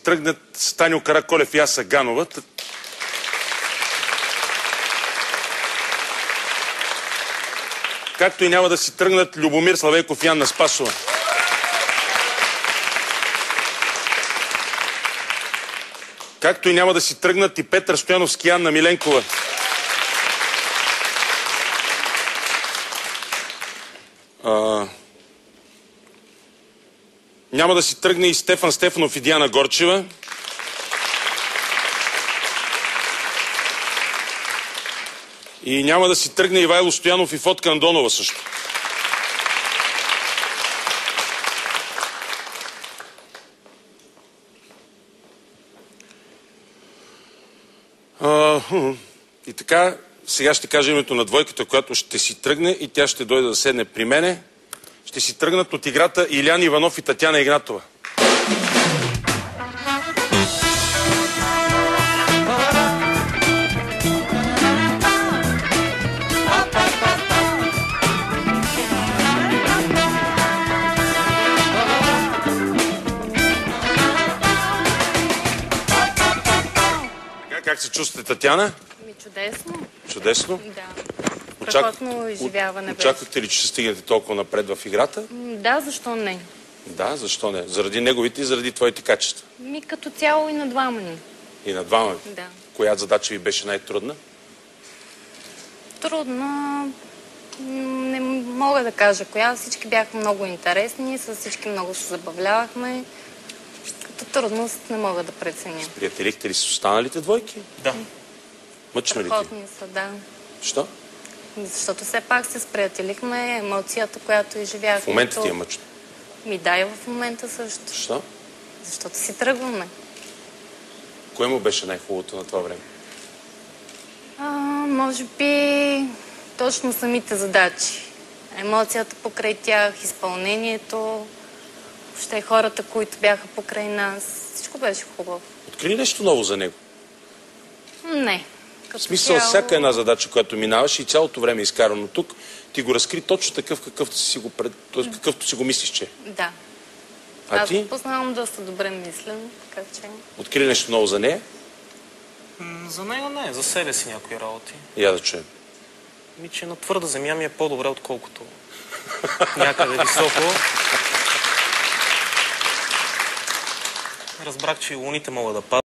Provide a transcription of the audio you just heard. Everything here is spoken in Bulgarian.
тръгнат Станио Караколев и Аса Ганова. Както и няма да си тръгнат Любомир Славейков и Анна Спасова. Както и няма да си тръгнат и Петър Стояновски и Анна Миленкова. Няма да си тръгне и Стефан Стефанов и Диана Горчева. И няма да си тръгне Ивайло Стоянов и Фотка Андонова също. И така, сега ще кажа името на двойката, която ще си тръгне и тя ще дойде да седне при мене. Ще си тръгнат от играта Илян Иванов и Татяна Игнатова. Как се чувствате, Татяна? Чудесно. Чудесно? Да. Страхотно изживяване. Очаквахте ли, че ще стигнете толкова напред в играта? Да, защо не? Да, защо не? Заради неговите и заради твоите качества? Като цяло и на двама ни. И на двама? Да. Коя задача ви беше най-трудна? Трудна... Не мога да кажа коя. Всички бяха много интересни, с всички много се забавлявахме. Като трудност не мога да преценя. Приятелихте ли с останалите двойки? Да. Мъчно ли ти? Страхотни са, да. Що? Защото все пак се сприятелихме, емоцията, която изживяхме. В момента ти е мъчно? Да, и в момента също. Що? Защото си тръгваме. Кое му беше най-хубавото на това време? Може би точно самите задачи. Емоцията покрай тях, изпълнението, въобще хората, които бяха покрай нас. Всичко беше хубаво. Откри нещо ново за него? Не. В смисъл, всяка една задача, която минаваш и цялото време изкарано тук, ти го разкри точно такъв, какъвто си го мислиш, че. Да. А ти? Аз познавам доста добре мислен, така че... Откри нещо ново за нея? За него не, за себе си някои работи. Я да чуем. Че на твърда земя ми е по-добре, отколкото някъде високо. Разбрах, че и луните могат да падат.